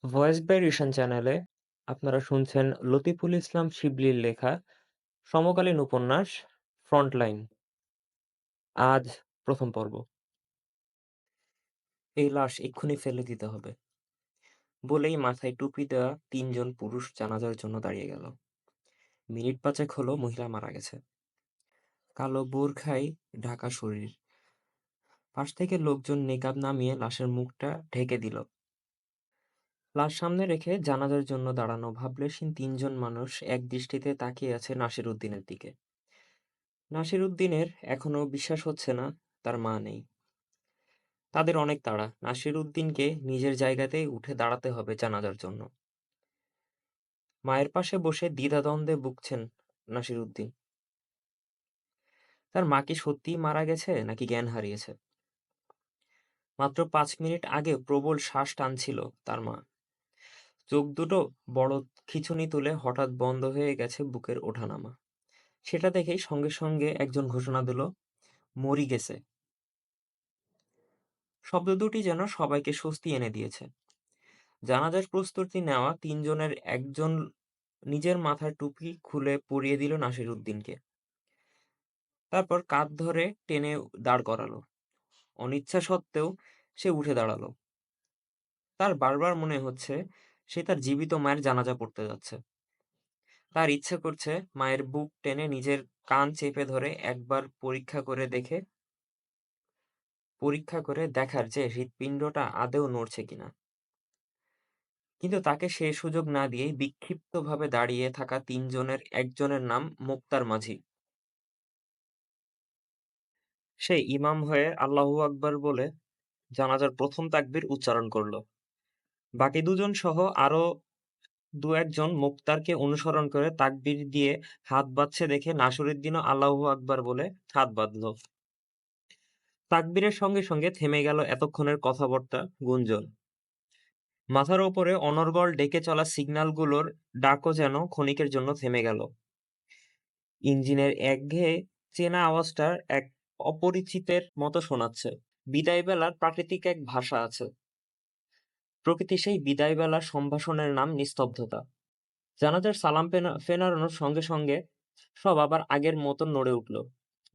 Voice by Rishan চ্যানেলে আপনারা শুনছেন লতিফুল ইসলাম শিবলির লেখা সমকালীন উপন্যাস 'ফ্রন্টলাইন'। আজ প্রথম পর্ব। এই লাশ এক্ষুনি ফেলে দিতে হবে বলেই মাথায় টুপি দেওয়া তিনজন পুরুষ জানাজার জন্য দাঁড়িয়ে গেল। মিনিট পাঁচেক হলো মহিলা মারা গেছে। কালো বোরখায় ঢাকা শরীর। পাশ থেকে লোকজন নেকাব নামিয়ে লাশের মুখটা ঢেকে দিল। লাশ সামনে রেখে জানাজার জন্য দাঁড়ানো ভাবলেশহীন তিনজন মানুষ একদৃষ্টিতে তাকিয়ে আছে নাসির উদ্দিনের দিকে। নাসির উদ্দিনের এখনো বিশ্বাস হচ্ছে না তার মা নেই। তাদের অনেক তাড়া। নাসির উদ্দিনকে নিজের জায়গাতেই উঠে দাঁড়াতে হবে জানাজার জন্য। মায়ের পাশে বসে দ্বিধাদ্বন্দ্বে ভুগছেন নাসির উদ্দিন। তার মা কি সত্যিই মারা গেছে নাকি জ্ঞান হারিয়েছে? মাত্র ৫ মিনিট আগে প্রবল শ্বাস টানছিল তার মা। চোখ দুটো বড় খিঁচুনি তুলে হঠাৎ বন্ধ হয়ে গেছে বুকের ওঠানামা। সেটা দেখেই সঙ্গে সঙ্গে একজন ঘোষণা দিল, মরি গেছে। শব্দ দুটি যেন সবাইকে স্বস্তি এনে দিয়েছে। জানাজার প্রস্তুতি নেওয়া তিনজনের একজন নিজের মাথার টুপি খুলে পরিয়ে দিল নাসির উদ্দিনকে। তারপর কাঁধ ধরে টেনে দাঁড় করালো। অনিচ্ছা সত্ত্বেও সে উঠে দাঁড়ালো। তার বারবার মনে হচ্ছে সে তার জীবিত মায়ের জানাজা পড়তে যাচ্ছে। তার ইচ্ছে করছে মায়ের বুক টেনে নিজের কান চেপে ধরে একবার পরীক্ষা করে দেখার যে হৃৎপিণ্ডটা আদৌ নড়ছে কিনা। কিন্তু তাকে সে সুযোগ না দিয়েই বিক্ষিপ্তভাবে দাঁড়িয়ে থাকা তিনজনের একজনের নাম মোক্তার মাঝি। সে ইমাম হয়ে আল্লাহু আকবার বলে জানাজার প্রথম তাকবীর উচ্চারণ করল। বাকি দুজন সহ আরো দু-একজন মোক্তারকে অনুসরণ করে তাকবীর দিয়ে হাত বাঁধছে দেখে নাসিরউদ্দিনও আল্লাহু আকবার বলে হাত বাঁধল। তাকবীরের সঙ্গে সঙ্গে থেমে গেল এতক্ষণের কথাবার্তা, গুঞ্জন। মাথার ওপরে অনর্গল ডেকে চলা সিগন্যালগুলোর ডাকও যেন ক্ষণিকের জন্য থেমে গেল। ইঞ্জিনের একঘেয়ে চেনা আওয়াজটার এক অপরিচিতের মতো শোনাচ্ছে। বিদায়বেলার প্রাকৃতিক এক ভাষা আছে। প্রকৃতি সেই বিদায়বেলার সম্ভাষণের নাম নিস্তব্ধতা। জানাজার সালাম ফেরানোর সঙ্গে সঙ্গে সব আবার আগের মতো নড়ে উঠল।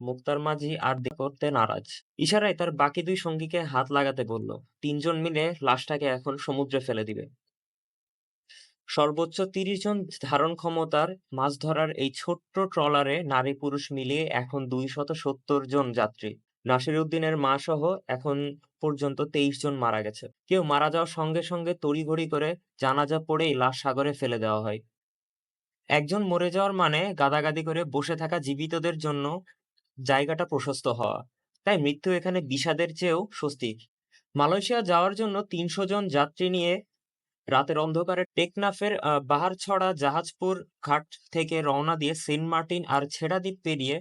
মুক্তার মাঝি আর করতে নারাজ। ইশারায় তার বাকি দুই সঙ্গীকে হাত লাগাতে বলল। তিনজন মিলে লাশটাকে এখন সমুদ্রে ফেলে দিবে। সর্বোচ্চ ৩০ জন ধারণ ক্ষমতার মাছ ধরার এই ছোট্ট ট্রলারে নারী-পুরুষ মিলিয়ে এখন ২৭০ জন যাত্রী। নাসিরউদ্দিনের মা সহ এখন পর্যন্ত ২৩ জন মারা গেছে। কেউ মারা যাওয়ার সঙ্গে সঙ্গে তড়িঘড়ি করে জানাজা পড়েই লাশ সাগরে ফেলে দেওয়া হয়। একজন মরে যাওয়ার মানে গাদাগাদি করে বসে থাকা জীবিতদের জন্য জায়গাটা প্রশস্ত হওয়া। তাই মৃত্যু এখানে বিষাদের চেয়েও স্বস্তির। মালয়েশিয়া যাওয়ার জন্য ৩০০ জন যাত্রী নিয়ে রাতের অন্ধকারে টেকনাফের বাহারছড়া জাহাজপুর ঘাট থেকে রওনা দিয়ে সেন্ট মার্টিন আর ছেড়া দ্বীপ পেরিয়ে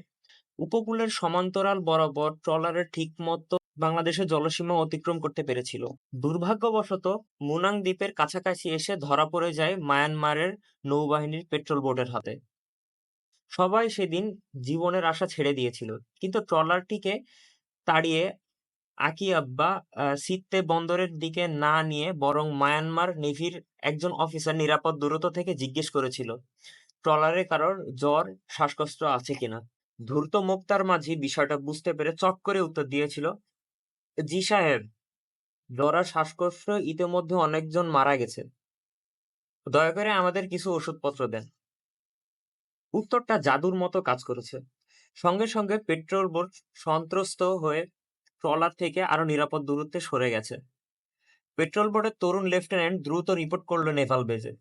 উপকূলের সমান্তরাল বরাবর ট্রলারের ঠিকমতো বাংলাদেশের জলসীমা অতিক্রম করতে পেরেছিল। দুর্ভাগ্যবশত মুনাং দ্বীপের কাছাকাছি এসে ধরা পড়ে যায় মায়ানমারের নৌবাহিনীর পেট্রোল বোটের হাতে। সবাই সেদিন জীবনের আশা ছেড়ে দিয়েছিল, কিন্তু ট্রলারটিকে তাড়িয়ে আকি-আব্বা সিত্তে বন্দরের দিকে না নিয়ে বরং মায়ানমার নেভির একজন অফিসার নিরাপদ দূরত্ব থেকে জিজ্ঞেস করেছিল ট্রলারে কারোর জ্বর, শ্বাসকষ্ট আছে কিনা। ধূর্ত মোক্তার মাঝি বিষয়টা বুঝতে পেরে চট করে উত্তর দিয়েছিল, জি সাহেব, জ্বর আর শ্বাসকষ্ট ইতিমধ্যে অনেকজন মারা গেছে। দয়া করে আমাদের কিছু ওষুধপত্র দেন। উত্তরটা জাদুর মতো কাজ করেছে। সঙ্গে সঙ্গে পেট্রোল বোট সন্ত্রস্ত হয়ে ট্রলার থেকে আরো নিরাপদ দূরত্বে সরে গেছে। পেট্রোল বোটের তরুণ লেফটেন্যান্ট দ্রুত রিপোর্ট করল নেভাল বেজে।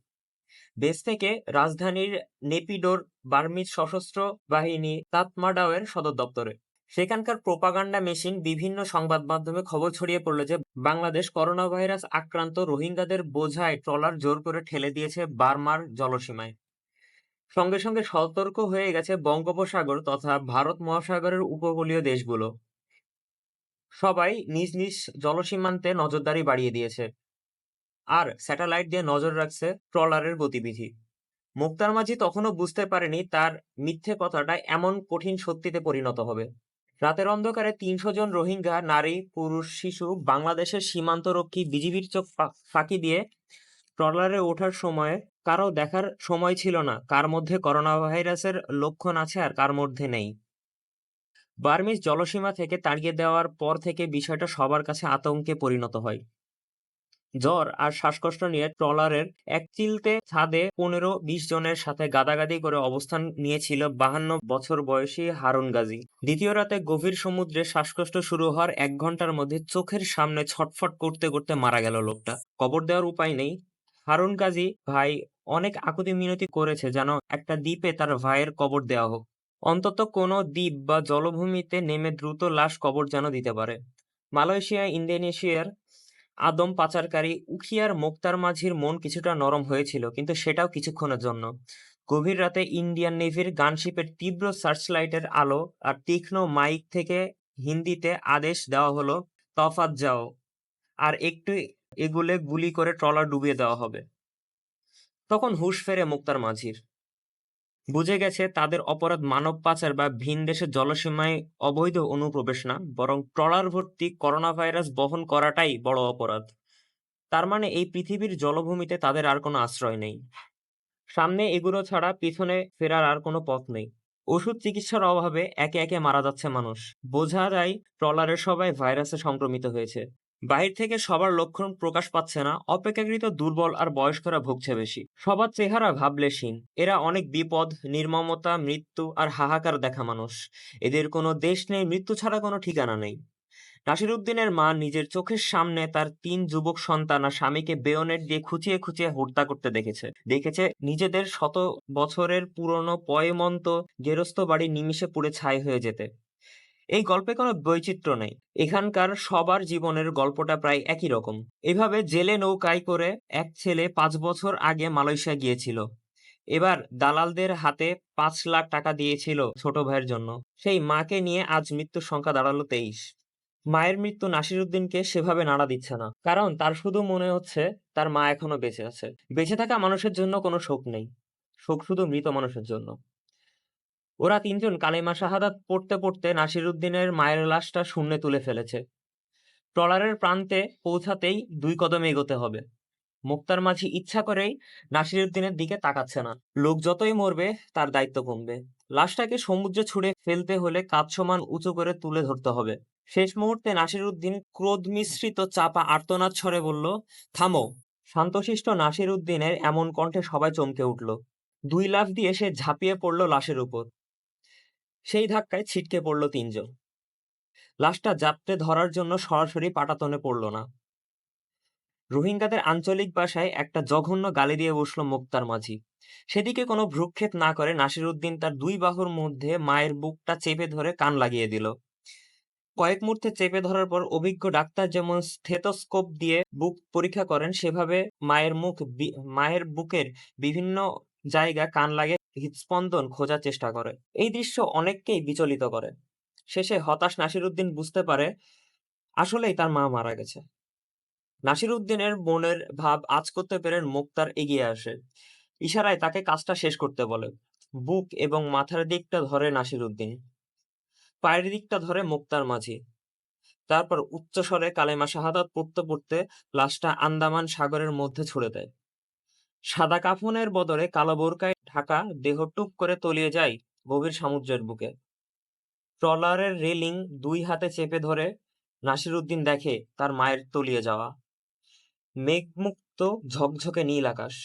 বেজ থেকে রাজধানীর নেপিডোর বার্মিজ সশস্ত্র বাহিনী তাতমাদাওয়ের সদর দপ্তরে। সেখানকার প্রোপাগান্ডা মেশিন বিভিন্ন সংবাদ মাধ্যমে খবর ছড়িয়ে পড়ল যে বাংলাদেশ করোনা ভাইরাস আক্রান্ত রোহিঙ্গাদের বোঝায় ট্রলার জোর করে ঠেলে দিয়েছে বার্মার জলসীমায়। সঙ্গে সঙ্গে সতর্ক হয়ে গেছে বঙ্গোপসাগর তথা ভারত মহাসাগরের উপকূলীয় দেশগুলো। সবাই নিজ নিজ জলসীমান্তে নজরদারি বাড়িয়ে দিয়েছে আর স্যাটেলাইট দিয়ে নজর রাখছে ট্রলারের গতিবিধি। মোক্তার মাঝি তখনও বুঝতে পারেনি তার মিথ্যে কথাটা এমন কঠিন সত্যিতে পরিণত হবে। রাতের অন্ধকারে ৩০০ জন রোহিঙ্গা নারী, পুরুষ, শিশু বাংলাদেশের সীমান্তরক্ষী বিজিবির চোখ ফাঁকি দিয়ে ট্রলারে ওঠার সময় কারো দেখার সময় ছিল না কার মধ্যে করোনা ভাইরাসের লক্ষণ আছে আর কার মধ্যে নেই। বার্মিজ জলসীমা থেকে তাড়িয়ে দেওয়ার পর থেকে বিষয়টা সবার কাছে আতঙ্কে পরিণত হয়। জ্বর আর শ্বাসকষ্ট নিয়ে ট্রলারের এক চিলতে ছাদে 15-20 জনের সাথে গাদাগাদি করে অবস্থান নিয়েছিল 52 বছর বয়সী হারুন গাজী। দ্বিতীয় রাতে গভীর সমুদ্রে শ্বাসকষ্ট শুরু হওয়ার 1 ঘন্টার মধ্যে চোখের সামনে ছটফট করতে করতে মারা গেল লোকটা। কবর দেওয়ার উপায় নেই। হারুন গাজী ভাই অনেক আকুতি মিনতি করেছে যেন একটা দ্বীপে তার ভাইয়ের কবর দেওয়া হোক। অন্তত কোনো দ্বীপ বা জলভূমিতে নেমে দ্রুত লাশ কবর যেন দিতে পারে। মালয়েশিয়া, ইন্দোনেশিয়ার আদম পাচারকারী উখিয়ার মোক্তার মাঝির মন কিছুটা নরম হয়েছিল, কিন্তু সেটাও কিছুক্ষণের জন্য। গভীর রাতে ইন্ডিয়ান নেভির গানশিপের তীব্র সার্চলাইটের আলো আর তীক্ষ্ণ মাইক থেকে হিন্দিতে আদেশ দেওয়া হলো, তফাৎ যাও, আর একটু এগুলে গুলি করে ট্রলার ডুবিয়ে দেওয়া হবে। তখন হুঁশ ফেরে মোক্তার মাঝির। বুঝে গেছে তাদের অপরাধ মানব পাচার বা ভিনদেশের জলসীমায় অবৈধ অনুপ্রবেশ না, বরং ট্রলার ভর্তি করোনা ভাইরাস বহন করাটাই বড় অপরাধ। তার মানে এই পৃথিবীর জলভূমিতে তাদের আর কোনো আশ্রয় নেই। সামনে এগুলো ছাড়া পিছনে ফেরার আর কোনো পথ নেই। ওষুধ চিকিৎসার অভাবে একে একে মারা যাচ্ছে মানুষ। বোঝা যায় ট্রলারের সবাই ভাইরাসে সংক্রমিত হয়েছে। বাহির থেকে সবার লক্ষণ প্রকাশ পাচ্ছে না, অপেক্ষাকৃত দুর্বল আর বয়স্করা ভুগছে বেশি। সবার চেহারা ভাবলেশহীন। এরা অনেক বিপদ, নির্মমতা, মৃত্যু আর হাহাকার দেখা মানুষ। এদের কোনো দেশ নেই, মৃত্যু ছাড়া কোনো ঠিকানা নেই। নাসিরউদ্দিনের মা নিজের চোখের সামনে তার 3 যুবক সন্তান আর স্বামীকে বেয়োনেট দিয়ে খুঁচিয়ে খুঁচিয়ে হত্যা করতে দেখেছে নিজেদের শত বছরের পুরনো পয়মন্ত গেরস্ত বাড়ি নিমিষে পুড়ে ছাই হয়ে যেতে। এই গল্পে কোনো বৈচিত্র্য নেই। এখানকার সবার জীবনের গল্পটা প্রায় একই রকম। এভাবে জেলে নৌকায় করে এক ছেলে 5 বছর আগে মালয়েশিয়া গিয়েছিল। এবার দালালদের হাতে 5 লাখ টাকা দিয়েছিল ছোট ভাইয়ের জন্য। সেই মাকে নিয়ে আজ মৃত্যুর সংখ্যা দাঁড়ালো 23। মায়ের মৃত্যু নাসিরউদ্দিনকে সেভাবে নাড়া দিচ্ছে না, কারণ তার শুধু মনে হচ্ছে তার মা এখনো বেঁচে আছে। বেঁচে থাকা মানুষের জন্য কোনো শোক নেই, শোক শুধু মৃত মানুষের জন্য। ওরা তিনজন কালিমা শাহাদাত পড়তে পড়তে নাসিরউদ্দিনের মায়ের লাশটা শূন্যে তুলে ফেলেছে। ট্রলারের প্রান্তে পৌঁছাতেই 2 কদম এগোতে হবে। মোক্তার মাঝি ইচ্ছা করেই নাসিরউদ্দিনের দিকে তাকাচ্ছে না। লোক যতই মরবে তার দায়িত্ব কমবে। লাশটাকে সমুদ্রে ছুঁড়ে ফেলতে হলে কাঁধ সমান উঁচু করে তুলে ধরতে হবে। শেষ মুহূর্তে নাসিরউদ্দিন ক্রোধ মিশ্রিত চাপা আর্তনাদ স্বরে বলল, থামো। শান্তশিষ্ট নাসিরউদ্দিনের এমন কণ্ঠে সবাই চমকে উঠল। 2 লাফ দিয়ে সে ঝাঁপিয়ে পড়ল লাশের উপর। সেই ধাক্কায় ছিটকে পড়ল 3 জন। লাশটা জাপটে ধরার জন্য সরাসরি পাটাতনে পড়ল না। রোহিঙ্গাদের আঞ্চলিক ভাষায় একটা জঘন্য গালি দিয়ে বসল মোক্তার মাঝি। সেদিকে কোনো ভ্রুক্ষেপ না করে নাসিরউদ্দিন তার 2 বাহুর মধ্যে মায়ের বুকটা চেপে ধরে কান লাগিয়ে দিল। কয়েক মুহূর্তে চেপে ধরার পর অভিজ্ঞ ডাক্তার যেমন স্টেথোস্কোপ দিয়ে বুক পরীক্ষা করেন, সেভাবে মায়ের বুকের বিভিন্ন জায়গা কান লাগিয়ে হৃদস্পন্দন খোঁজার চেষ্টা করে। এই দৃশ্য অনেককেই বিচলিত করে। শেষে হতাশ নাসিরউদ্দিন বুঝতে পারে আসলেই তার মা মারা গেছে। নাসিরউদ্দিনের মনের ভাব আঁচ করতে পেরে মোক্তার এগিয়ে আসে। ইশারায় তাকে কাজটা শেষ করতে বলে। বুক এবং মাথার দিকটা ধরে নাসিরউদ্দিন, পায়ের দিকটা ধরে মোক্তার মাঝি। তারপর উচ্চস্বরে কালেমা শাহাদাত পড়তে পড়তে লাশটা আন্দামান সাগরের মধ্যে ছুড়ে দেয়। সাদা কাফনের বদলে কালো বোরকায় ঢাকা দেহ টুপ করে তলিয়ে যায় গভীর সমুদ্রের বুকে। ট্রলারের রেলিং 2 হাতে চেপে ধরে নাসিরউদ্দিন দেখে তার মায়ের তলিয়ে যাওয়া। মেঘমুক্ত ঝকঝকে নীল আকাশ।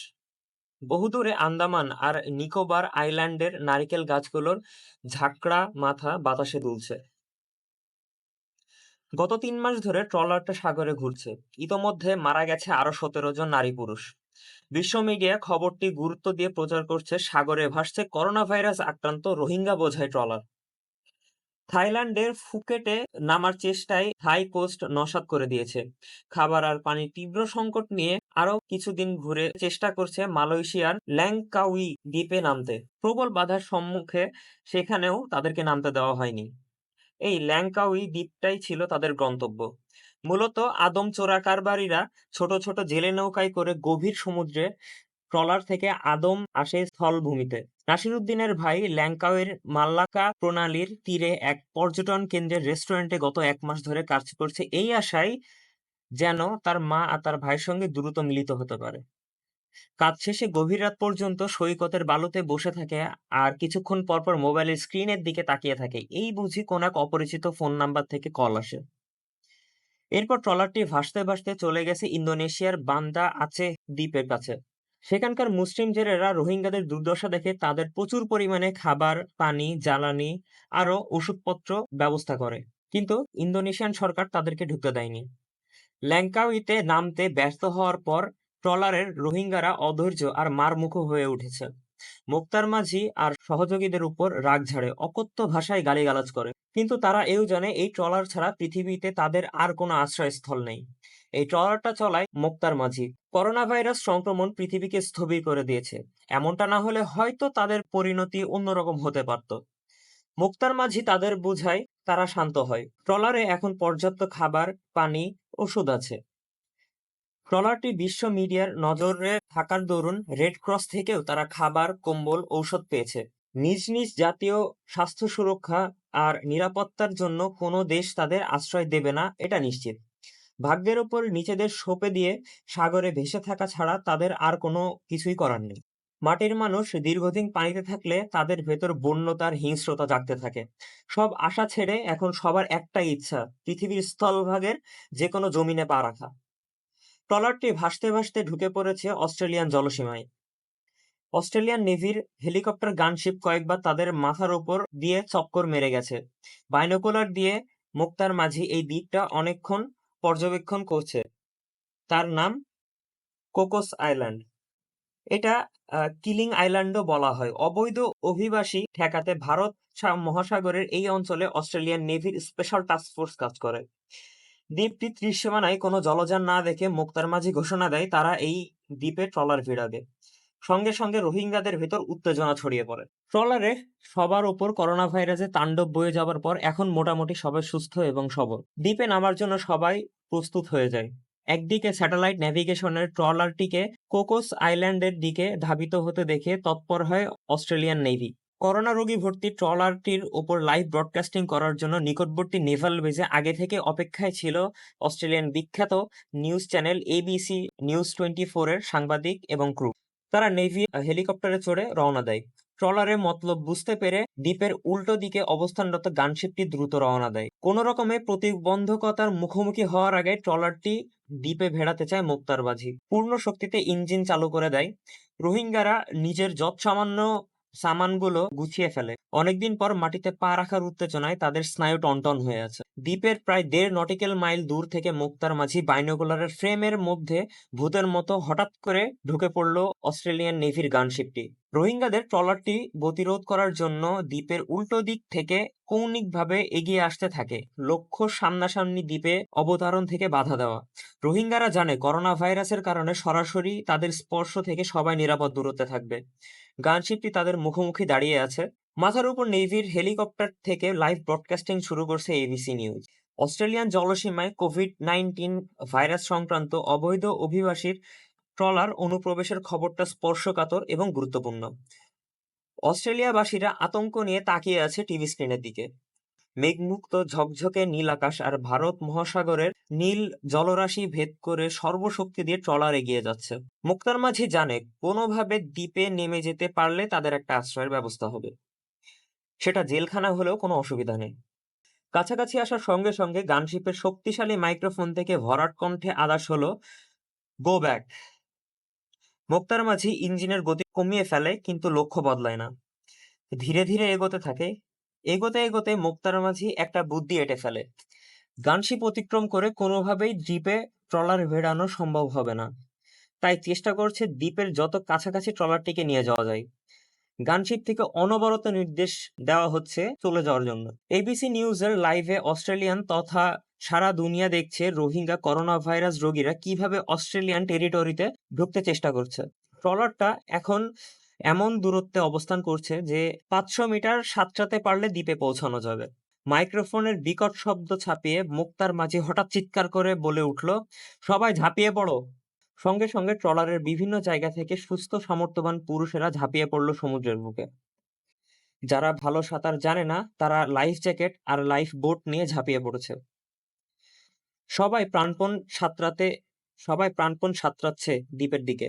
বহুদূরে আন্দামান আর নিকোবর আইল্যান্ডের নারিকেল গাছগুলোর ঝাঁকড়া মাথা বাতাসে দুলছে। গত 3 মাস ধরে ট্রলারটা সাগরে ঘুরছে। ইতোমধ্যে মারা গেছে আরো 17 জন নারী পুরুষ। বিশ্ব মিডিয়া খবরটি গুরুত্ব দিয়ে প্রচার করছে সাগরে ভাসছে করোনা ভাইরাস আক্রান্ত রোহিঙ্গা বোঝাই ট্রলার। থাইল্যান্ডের ফুকেটে নামার চেষ্টায় থাই কোস্ট নস্যাৎ করে দিয়েছে। খাবার আর পানির তীব্র সংকট নিয়ে আরো কিছুদিন ঘুরে চেষ্টা করছে মালয়েশিয়ার ল্যাংকাউই দ্বীপে নামতে। প্রবল বাধার সম্মুখে সেখানেও তাদেরকে নামতে দেওয়া হয়নি। এই ল্যাংকাউই দ্বীপটাই ছিল তাদের গন্তব্য। মূলত আদম চোরাকারবারিরা ছোট ছোট জেলে নৌকায় করে গভীর সমুদ্রে ট্রলার থেকে আদম আসে স্থলভূমিতে। নাসিরউদ্দিনের ভাই ল্যাংকাউয়ের মাল্লাকা প্রণালীর তীরে এক পর্যটন কেন্দ্রের রেস্টুরেন্টে গত 1 মাস ধরে কাজ করছে এই আশায় যেন তার মা আর তার ভাইয়ের সঙ্গে দ্রুত মিলিত হতে পারে। কাজ শেষে গভীর রাত পর্যন্ত সৈকতের বালুতে বসে থাকে আর কিছুক্ষণ পর পর মোবাইলের স্ক্রিনের দিকে তাকিয়ে থাকে। এই বুঝি কোন এক অপরিচিত ফোন নাম্বার থেকে কল আসে। এরপর ট্রলারটি ভাসতে ভাসতে চলে গেছে ইন্দোনেশিয়ার বান্দা আচেহ দ্বীপের কাছে। সেখানকার মুসলিম জেলেরা রোহিঙ্গাদের দুর্দশা দেখে তাদের প্রচুর পরিমাণে খাবার, পানি, জ্বালানি আরও ওষুধপত্র ব্যবস্থা করে। কিন্তু ইন্দোনেশিয়ান সরকার তাদেরকে ঢুকতে দেয়নি। ল্যাঙ্কাউইতে নামতে ব্যর্থ হওয়ার পর ট্রলারের রোহিঙ্গারা অধৈর্য আর মারমুখো হয়ে উঠেছে। মোক্তার মাঝি আর সহযোগীদের উপর রাগ ঝাড়ে, অকথ্য ভাষায় গালিগালাজ করে। কিন্তু তারা এও জানে এই ট্রলার ছাড়া পৃথিবীতে তাদের আর কোনো আশ্রয়স্থল নেই। এই ট্রলারটা চলায় মোক্তার মাঝি। করোনা ভাইরাস সংক্রমণ পৃথিবীকে স্থবির করে দিয়েছে। এমনটা না হলে হয়তো তাদের পরিণতি অন্যরকম হতে পারত। মোক্তার মাঝি তাদের বোঝায়, তারা শান্ত হয়। ট্রলারে এখন পর্যাপ্ত খাবার, পানি, ওষুধ আছে। ট্রলারটি বিশ্ব মিডিয়ার নজরে থাকার দরুন রেড ক্রস থেকেও তারা খাবার, কম্বল, ঔষধ পেয়েছে। নিজ নিজ জাতীয় স্বাস্থ্য সুরক্ষা আর নিরাপত্তার জন্য কোনো দেশ তাদের আশ্রয় দেবে না, এটা নিশ্চিত। ভাগ্যের ওপর নিজেদের সঁপে দিয়ে সাগরে ভেসে থাকা ছাড়া তাদের আর কোনো কিছুই করার নেই। মাটির মানুষ দীর্ঘদিন পানিতে থাকলে তাদের ভেতর বন্যতার হিংস্রতা জাগতে থাকে। সব আশা ছেড়ে এখন সবার একটাই ইচ্ছা, পৃথিবীর স্থলভাগের যে কোনো জমিনে পা রাখা। ট্রলারটি ভাসতে ভাসতে ঢুকে পড়েছে অস্ট্রেলিয়ান জলসীমায়। অস্ট্রেলিয়ান নেভির হেলিকপ্টার গানশিপ কয়েকবার তাদের মাথার উপর দিয়ে চক্কর মেরে গেছে। বাইনোকুলার দিয়ে মোক্তার মাঝি এই দ্বীপটা অনেকক্ষণ পর্যবেক্ষণ করছে। তার নাম কোকোস আইল্যান্ড। এটা কিলিং আইল্যান্ডও বলা হয়। অবৈধ অভিবাসী ঠেকাতে ভারত মহাসাগরের এই অঞ্চলে অস্ট্রেলিয়ান নেভির স্পেশাল টাস্ক ফোর্স কাজ করে। দ্বীপটির ত্রিসীমানায় কোনো জলযান না দেখে মোক্তার মাঝি ঘোষণা দেয় তারা এই দ্বীপে ট্রলার ভিড়াবে। সঙ্গে সঙ্গে রোহিঙ্গাদের ভেতর উত্তেজনা ছড়িয়ে পড়ে। ট্রলারে সবার ওপর করোনা ভাইরাসের তাণ্ডব বয়ে যাবার পর এখন মোটামুটি সবাই সুস্থ এবং সবল। দ্বীপে নামার জন্য সবাই প্রস্তুত হয়ে যায়। একদিকে স্যাটেলাইট নেভিগেশনের ট্রলারটিকে কোকোস আইল্যান্ডের দিকে ধাবিত হতে দেখে তৎপর হয় অস্ট্রেলিয়ান নেভি। করোনা রোগী ভর্তি ট্রলারটির ওপর লাইভ ব্রডকাস্টিং করার জন্য নিকটবর্তী নেভাল বেজে আগে থেকে অপেক্ষায় ছিল অস্ট্রেলিয়ান বিখ্যাত নিউজ চ্যানেল এবিসি নিউজ 24 এর সাংবাদিক এবং ক্রু। তারা নেভি হেলিকপ্টারে চড়ে রওনা দেয়। ট্রলারের মতলব বুঝতে পেরে দ্বীপের উল্টো দিকে অবস্থানরত গানশিপটি দ্রুত রওনা দেয়। কোনো রকমে প্রতিবন্ধকতার মুখোমুখি হওয়ার আগে ট্রলারটি দ্বীপে ভেড়াতে চায় মোক্তারবাজি। পূর্ণ শক্তিতে ইঞ্জিন চালু করে দেয়। রোহিঙ্গারা নিজের যৎসামান্য সামানগুলো গুছিয়ে ফেলে। অনেকদিন পর মাটিতে পা রাখার উত্তেজনায় তাদের স্নায়ু টনটন হয়ে আছে। দ্বীপের প্রায় 1.5 নটিক্যাল মাইল দূর থেকে মোক্তার মাঝি বাইনোকুলারের ফ্রেমের মধ্যে ভূতের মতো হঠাৎ করে ঢুকে পড়ল অস্ট্রেলিয়ান নেভির গানশিপটি। রোহিঙ্গাদের ট্রলারটি গতিরোধ করার জন্য দ্বীপের উল্টো দিক থেকে কৌণিকভাবে এগিয়ে আসতে থাকে। লক্ষ্য সামনাসামনি দ্বীপে অবতরণ থেকে বাধা দেওয়া। রোহিঙ্গারা জানে করোনা ভাইরাসের কারণে সরাসরি তাদের স্পর্শ থেকে সবাই নিরাপদ দূরত্বে থাকবে। গানশিপটি তাদের মুখোমুখি দাঁড়িয়ে আছে। মাথার উপর নেভির হেলিকপ্টার থেকে লাইভ ব্রডকাস্টিং শুরু করছে এবিসি নিউজ। অস্ট্রেলিয়ান জলসীমায় কোভিড-19 ভাইরাস সংক্রান্ত অবৈধ অভিবাসীর ট্রলার অনুপ্রবেশের খবরটা স্পর্শকাতর এবং গুরুত্বপূর্ণ। অস্ট্রেলিয়াবাসীরা আতঙ্ক নিয়ে তাকিয়ে আছে টিভি স্ক্রিনের দিকে। মেঘমুক্ত ঝকঝকে নীল আকাশ আর ভারত মহাসাগরের নীল জলরাশি ভেদ করে সর্বশক্তি দিয়ে ট্রলার এগিয়ে যাচ্ছে। মোক্তার মাঝি জানে কোনোভাবে দ্বীপে নেমে যেতে পারলে তাদের একটা আশ্রয়ের ব্যবস্থা হবে। সেটা জেলখানা হলেও কোনো অসুবিধা নেই। কাছাকাছি আসার সঙ্গে সঙ্গে গানশিপের শক্তিশালী মাইক্রোফোন থেকে ভরাট কণ্ঠে আদেশ হলো, গো ব্যাক। মোক্তার মাঝি ইঞ্জিনের গতি কমিয়ে ফেলে কিন্তু লক্ষ্য বদলায় না। ধীরে ধীরে এগোতে থাকে। এগোতে এগোতে মোক্তার মাঝি একটা বুদ্ধি এঁটে ফেলে। গানশিপ অতিক্রম করে কোনোভাবেই দ্বীপে ট্রলার ভেড়ানো সম্ভব হবে না। তাই চেষ্টা করছে দ্বীপের যত কাছাকাছি ট্রলারটিকে নিয়ে যাওয়া যায়। গানশিপ থেকে অনবরত নির্দেশ দেওয়া হচ্ছে চলে যাওয়ার জন্য। এবিসি নিউজের লাইভে অস্ট্রেলিয়ান তথা সারা দুনিয়া দেখছে রোহিঙ্গা করোনা ভাইরাস রোগীরা কিভাবে অস্ট্রেলিয়ান টেরিটরিতে ঢুকতে চেষ্টা করছে। ট্রলারটা এখন এমন দূরত্বে অবস্থান করছে যে 500 মিটার সাঁতরাতে পারলে দ্বীপে পৌঁছানো যাবে। মাইক্রোফোনের বিকট শব্দ ছাপিয়ে মুক্তার মাঝি হঠাৎ চিৎকার করে বলে উঠল, সবাই ঝাঁপিয়ে পড়ো। সঙ্গে সঙ্গে ট্রলারের বিভিন্ন জায়গা থেকে সুস্থ সামর্থ্যবান পুরুষেরা ঝাঁপিয়ে পড়ল সমুদ্রের বুকে। যারা ভালো সাঁতার জানে না তারা লাইফ জ্যাকেট আর লাইফ বোট নিয়ে ঝাঁপিয়ে পড়েছে। সবাই প্রাণপণ সবাই প্রাণপণ সাঁতরাচ্ছে দ্বীপের দিকে।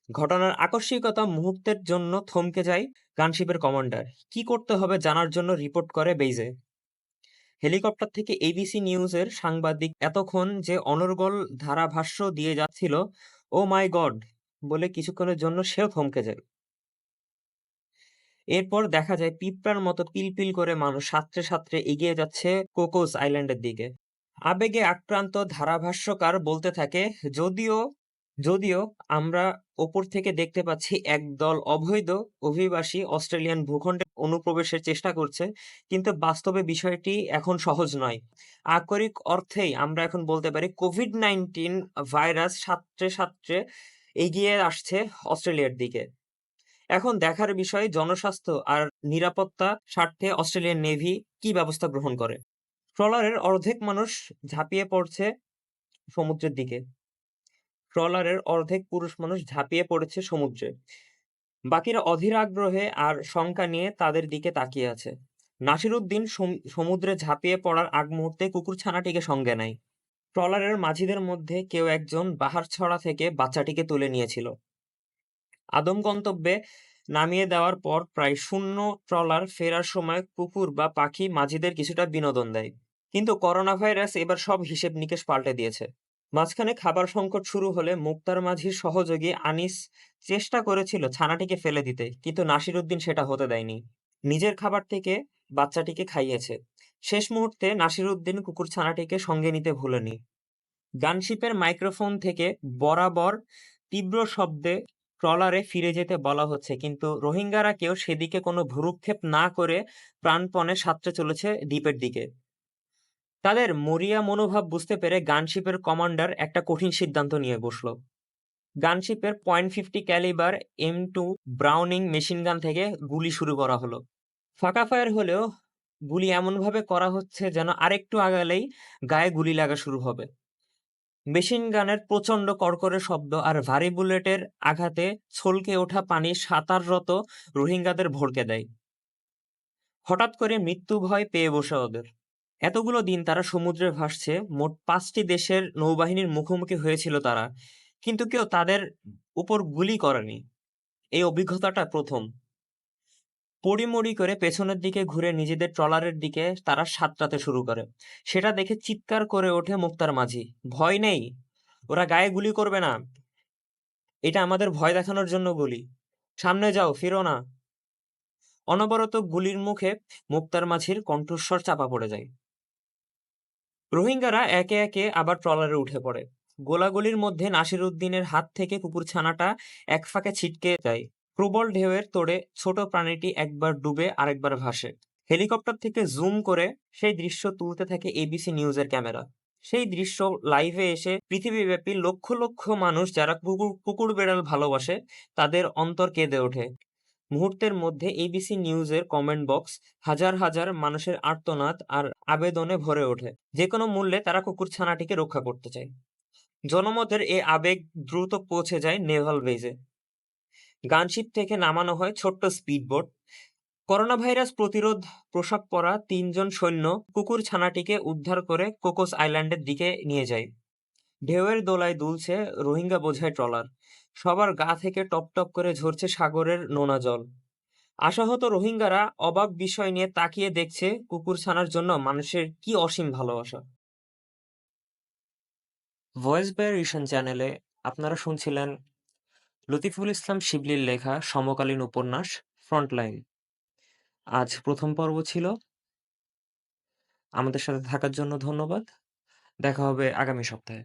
ঘটনার আকস্মিকতা মুহূর্তের জন্য থমকে যায় গানশিপের কমান্ডার। কি করতে হবে জানার জন্য রিপোর্ট করে বেইজে। হেলিকপ্টার থেকে এবিসি নিউজের সাংবাদিক এতক্ষণ যে অনর্গল ধারাভাষ্য দিয়ে যাচ্ছিল, ও মাই গড বলে কিছুক্ষণের জন্য সেও থমকে যায়। এরপর দেখা যায় পিঁপড়ার মতো পিলপিল করে মানুষ সাঁতরে সাঁতরে এগিয়ে যাচ্ছে কোকোস আইল্যান্ডের দিকে। আবেগে আক্রান্ত ধারাভাষ্যকার বলতে থাকে, যদিও যদিও আমরা ওপর থেকে দেখতে পাচ্ছি একদল অবৈধ অভিবাসী অস্ট্রেলিয়ান ভূখণ্ডে অনুপ্রবেশের চেষ্টা করছে, কিন্তু বাস্তবে বিষয়টি এখন সহজ নয়। আক্ষরিক অর্থেই আমরা এখন বলতে পারি কোভিড-19 ভাইরাস সাঁতরে সাঁতরে এগিয়ে আসছে অস্ট্রেলিয়ার দিকে। এখন দেখার বিষয় জনস্বাস্থ্য আর নিরাপত্তা স্বার্থে অস্ট্রেলিয়ান নেভি কি ব্যবস্থা গ্রহণ করে। ট্রলারের অর্ধেক মানুষ ঝাঁপিয়ে পড়ছে সমুদ্রের দিকে। ট্রলারের অর্ধেক পুরুষ মানুষ ঝাঁপিয়ে পড়েছে সমুদ্রে। বাকিরা অধীর আগ্রহে আর শঙ্কা নিয়ে তাদের দিকে তাকিয়ে আছে। নাসিরউদ্দিন সমুদ্রে ঝাঁপিয়ে পড়ার আগ মুহূর্তে কুকুরছানাটিকে সঙ্গে নেয়। ট্রলারের মাঝিদের মধ্যে কেউ একজন বাহারছড়া থেকে বাচ্চাটিকে তুলে নিয়েছিল। আদম গন্তব্যে নামিয়ে দেওয়ার পর প্রায় শূন্য ট্রলার ফেরার সময় কুকুর বা পাখি মাঝিদের কিছুটা বিনোদন দেয়। কিন্তু করোনা ভাইরাস এবার সব হিসেব নিকেশ পাল্টে দিয়েছে। মাঝখানে খাবার সংকট শুরু হলে মুক্তার মাঝির সহযোগী আনিস চেষ্টা করেছিল ছানাটিকে ফেলে দিতে, কিন্তু নাসিরউদ্দিন সেটা হতে দেয়নি। নিজের খাবার থেকে বাচ্চাটিকে খাইয়েছে। শেষ মুহূর্তে নাসিরউদ্দিন কুকুর ছানাটিকে সঙ্গে নিতে ভুলেনি। গানশিপের মাইক্রোফোন থেকে বরাবর তীব্র শব্দে ট্রলারে ফিরে যেতে বলা হচ্ছে, কিন্তু রোহিঙ্গারা কেউ সেদিকে কোনো ভ্রুক্ষেপ না করে প্রাণপণে সাঁতরে চলেছে দ্বীপের দিকে। তাদের মরিয়া মনোভাব বুঝতে পেরে গানশিপের কমান্ডার একটা কঠিন সিদ্ধান্ত নিয়ে বসল। গানশিপের .50 ক্যালিবার M2 ব্রাউনিং মেশিনগান থেকে গুলি শুরু করা হলো। ফাঁকা ফায়ার হলেও গুলি এমনভাবে করা হচ্ছে যেন আরেকটু আগালেই গায়ে গুলি লাগা শুরু হবে। মেশিনগানের প্রচণ্ড কড়কড়ে শব্দ আর ভারী বুলেটের আঘাতে ছলকে ওঠা পানি সাঁতাররত রোহিঙ্গাদের ভড়কে দেয়। হঠাৎ করে মৃত্যু ভয় পেয়ে বসে ওদের। এতগুলো দিন তারা সমুদ্রে ভাসছে, মোট ৫টি দেশের নৌবাহিনীর মুখোমুখি হয়েছিল তারা, কিন্তু কেউ তাদের উপর গুলি করেনি। এই অভিজ্ঞতাটা প্রথম। পড়িমড়ি করে পেছনের দিকে ঘুরে নিজেদের ট্রলারের দিকে তারা সাঁতরাতে শুরু করে। সেটা দেখে চিৎকার করে ওঠে মুক্তার মাঝি, ভয় নেই, ওরা গায়ে গুলি করবে না, এটা আমাদের ভয় দেখানোর জন্য গুলি, সামনে যাও, ফিরো না। অনবরত গুলির মুখে মুক্তার মাঝির কণ্ঠস্বর চাপা পড়ে যায়। রোহিঙ্গারা একে একে আবার ট্রলারে উঠে পড়ে। গোলাগুলির মধ্যে নাসিরউদ্দিনের হাত থেকে কুকুরছানাটা এক ফাঁকে ছিটকে যায়। প্রবল ঢেউয়ের তোড়ে ছোট প্রাণীটি একবার ডুবে আরেকবার ভাসে। হেলিকপ্টার থেকে জুম করে সেই দৃশ্য তুলতে থাকে এবিসি নিউজের ক্যামেরা। সেই দৃশ্য লাইভে এসে পৃথিবীব্যাপী লক্ষ লক্ষ মানুষ যারা কুকুর বেড়াল ভালোবাসে তাদের অন্তর কেঁদে ওঠে। মুহূর্তের মধ্যে এবিসি নিউজের কমেন্ট বক্স হাজার হাজার মানুষের আর্তনাদ আর আবেদনে ভরে ওঠে। যেকোনো মূল্যে তারা কুকুরছানাটিকে রক্ষা করতে চায়। জনমতের এ আবেগ দ্রুত পৌঁছে যায় নেভাল বেজে। গানশিপ থেকে নামানো হয় ছোট্ট স্পিডবোট। করোনা ভাইরাস প্রতিরোধ পোশাক পরা ৩ জন সৈন্য কুকুরছানাটিকে উদ্ধার করে কোকোস আইল্যান্ডের দিকে নিয়ে যায়। ঢেউয়ের দোলায় দুলছে রোহিঙ্গা বোঝাই ট্রলার। সবার গা থেকে টপ টপ করে ঝরছে সাগরের নোনা জল। আশাহত রোহিঙ্গারা অবাক বিষয় নিয়ে তাকিয়ে দেখছে কুকুরছানার জন্য মানুষের কি অসীম ভালোবাসা। ভয়েস বাই রিশন চ্যানেলে আপনারা শুনছিলেন লতিফুল ইসলাম শিবলির লেখা সমকালীন উপন্যাস ফ্রন্টলাইন। আজ প্রথম পর্ব ছিল। আমাদের সাথে থাকার জন্য ধন্যবাদ। দেখা হবে আগামী সপ্তাহে।